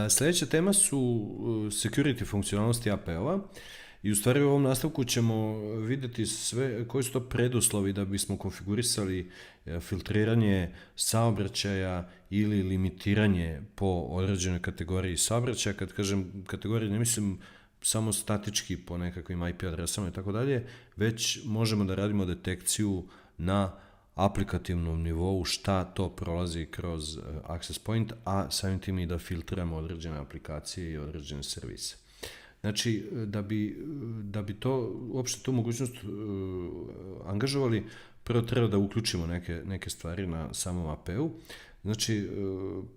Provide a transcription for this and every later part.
Sljedeća tema su security funkcionalnosti APO-a i u stvari u ovom nastavku ćemo vidjeti sve koji su to preduslovi da bismo konfigurisali filtriranje saobraćaja ili limitiranje po određenoj kategoriji saobraćaja. Kad kažem kategorije, ne mislim samo statički po nekakvim IP adresama i tako dalje, već možemo da radimo detekciju na aplikativnom nivou šta to prolazi kroz access point, a samim tim i da filtriramo određene aplikacije i određene servise. Znači, da bi to, uopšte tu mogućnost angažovali, prvo treba da uključimo neke stvari na samom APU. Znači,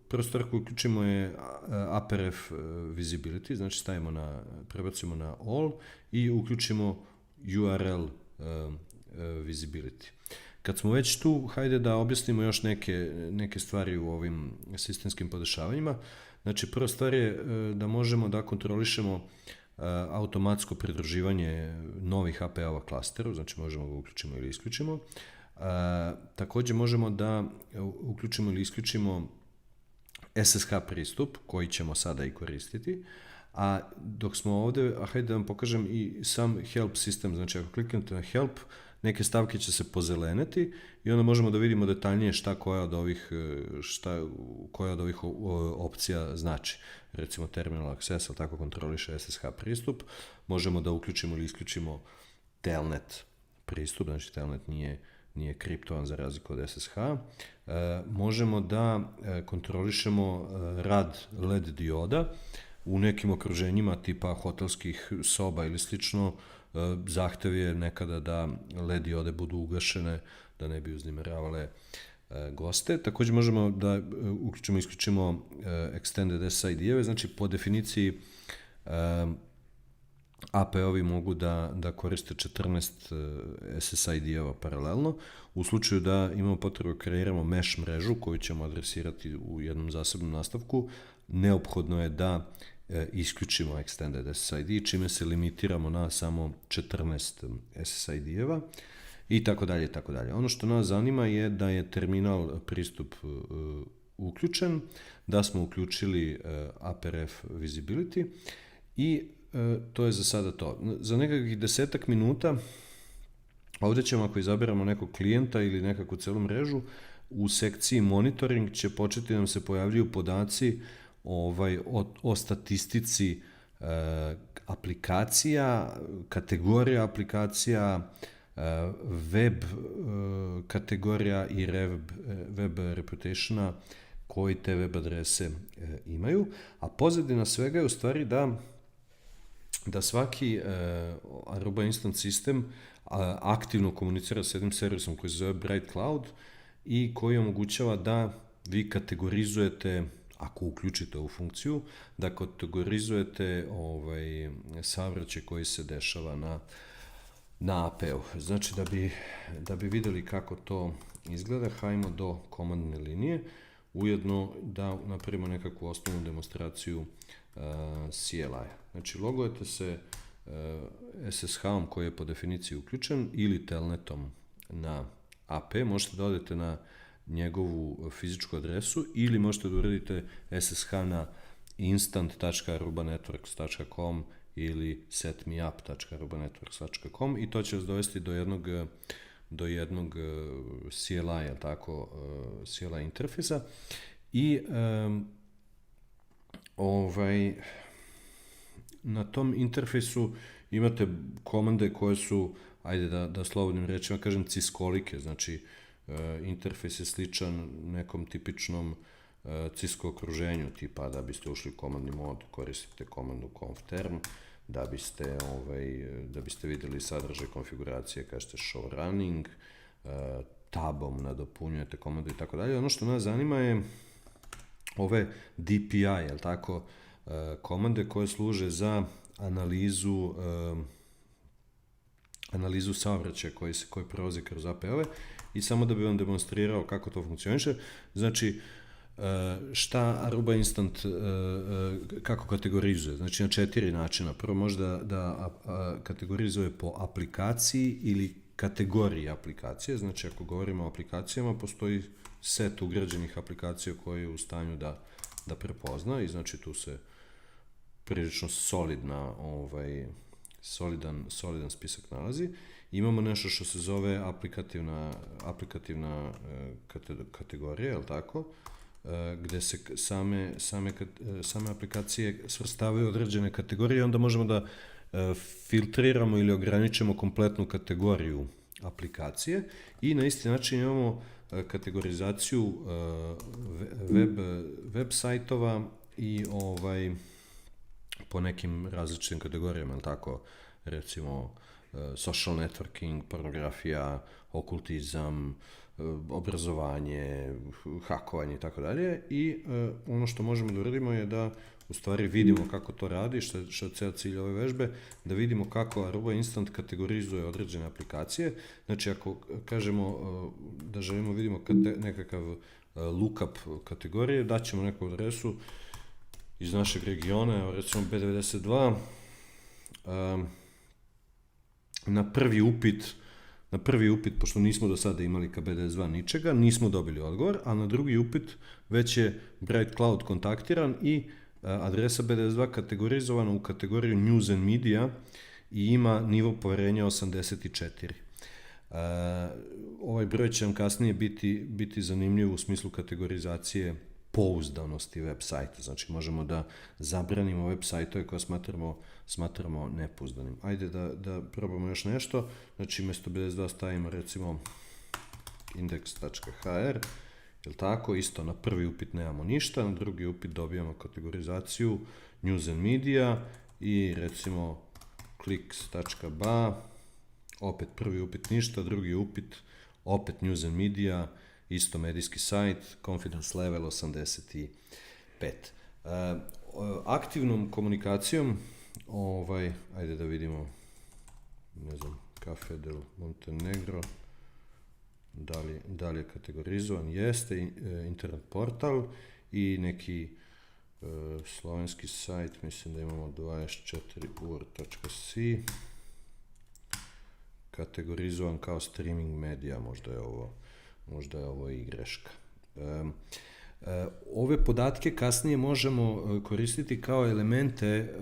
prva stvar koju uključimo je APRF visibility, znači prebacimo na all i uključimo URL visibility. Kad smo već tu, hajde da objasnimo još neke stvari u ovim sistemskim podešavanjima. Znači, prva stvar je da možemo da kontrolišemo automatsko pridruživanje novih API-ova klasteru, znači možemo ga uključimo ili isključimo. Također možemo da uključimo ili isključimo SSH pristup, koji ćemo sada i koristiti. A dok smo ovdje, hajde da vam pokažem i sam help sistem, znači ako kliknete na help, neke stavke će se pozeleniti i onda možemo da vidimo detaljnije koja od ovih opcija znači. Recimo terminal access, ali tako kontroliše SSH pristup. Možemo da uključimo ili isključimo telnet pristup, znači telnet nije kriptovan za razliku od SSH. Možemo da kontrolišemo rad LED dioda u nekim okruženjima tipa hotelskih soba ili slično. Zahtev je nekada da LED diode budu ugašene, da ne bi uznemiravale goste. Također možemo da uključimo i isključimo extended SSID-eve, znači po definiciji APO-ovi mogu da koriste 14 SSID-eva paralelno. U slučaju da imamo potrebu da kreiramo mesh mrežu koju ćemo adresirati u jednom zasebnom nastavku, neophodno je da isključimo extended SSID, čime se limitiramo na samo 14 SSID-eva i tako dalje, tako dalje. Ono što nas zanima je da je terminal pristup uključen, da smo uključili APRF visibility i to je za sada to. Za nekakvih 10 minuta ovdje ćemo, ako izaberamo nekog klijenta ili nekakvu celu mrežu, u sekciji monitoring će početi nam se pojavljuju podaci o statistici aplikacija, kategorija aplikacija, web kategorija i web reputationa koji te web adrese imaju, a pozadina svega je u stvari da svaki Aruba Instant System aktivno komunicira s jednim servisom koji se zove Bright Cloud i koji omogućava da vi kategorizujete, ako uključite ovu funkciju, da kategorizujete saobraćaj koji se dešava na APU. Znači, da bi vidjeli kako to izgleda, hajmo do komandne linije, ujedno da napravimo nekakvu osnovnu demonstraciju CLI-a. Znači, logujete se SSH-om koji je po definiciji uključen ili telnetom na AP, možete da odete na njegovu fizičku adresu ili možete da uradite SSH na instant.arubanetworks.com ili setmeup.arubanetworks.com i to će vas dovesti do jednog CLI, tako, CLI interfejsa i na tom interfejsu imate komande koje su, ajde da slobodnim rečima kažem, ciskolike, znači interfejs je sličan nekom tipičnom Cisco okruženju, tipa da biste ušli u komandni mod, koristite komandu conf-term, da biste vidjeli sadržaj konfiguracije, kažete show running, tabom nadopunjujete komandu i tako dalje. Ono što nas zanima je ove DPI, jel tako, komande koje služe za analizu saobraćaja koji prolazi kroz API-ove i samo da bi vam demonstrirao kako to funkcioniše. Znači, šta Aruba Instant kako kategorizuje? Znači, na 4 načina. Prvo može da kategorizuje po aplikaciji ili kategoriji aplikacije. Znači, ako govorimo o aplikacijama, postoji set ugrađenih aplikacija koje je u stanju da da prepozna i znači tu se prilično solidan spisak nalazi. Imamo nešto što se zove aplikativna kategorija, je li tako? Gde se same aplikacije svrstavaju određene kategorije, onda možemo da filtriramo ili ograničimo kompletnu kategoriju aplikacije i na isti način imamo kategorizaciju web sajtova i po nekim različitim kategorijama, je li tako? Recimo social networking, pornografija, okultizam, obrazovanje, hakovanje i tako dalje. I ono što možemo da uradimo je da u stvari vidimo kako to radi, što je ceo cilj ove vežbe, da vidimo kako Aruba Instant kategorizuje određene aplikacije. Znači, ako kažemo da želimo vidimo nekakav lookup kategorije, daćemo neku adresu iz našeg regiona, recimo B92, na prvi upit, pošto nismo do sada imali ka B92 ničega, nismo dobili odgovor, a na drugi upit već je Bright Cloud kontaktiran i adresa B92 kategorizovana u kategoriju News and Media i ima nivo poverenja 84. Ovaj broj će vam kasnije biti zanimljiv u smislu kategorizacije pouzdanosti web sajta. Znači, možemo da zabranimo web sajtove koje smatramo nepouzdanim. Ajde da probamo još nešto. Znači, umjesto B92 stavimo recimo index.hr, je li tako? Isto, na prvi upit nemamo ništa, na drugi upit dobijamo kategorizaciju News and Media i recimo clicks.ba, opet prvi upit ništa, drugi upit opet News and Media, isto medijski sajt, confidence level 85. Aktivnom komunikacijom, ajde da vidimo, ne znam, Café del Montenegro, da li je kategorizovan, jeste internet portal i neki slovenski sajt, mislim da imamo 24ur.si, kategorizovan kao streaming medija, možda je ovo i greška. Ove podatke kasnije možemo koristiti kao elemente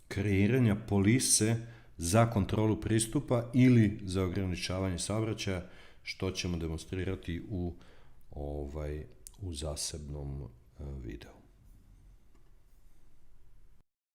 kreiranja polise za kontrolu pristupa ili za ograničavanje saobraćaja, što ćemo demonstrirati u zasebnom videu.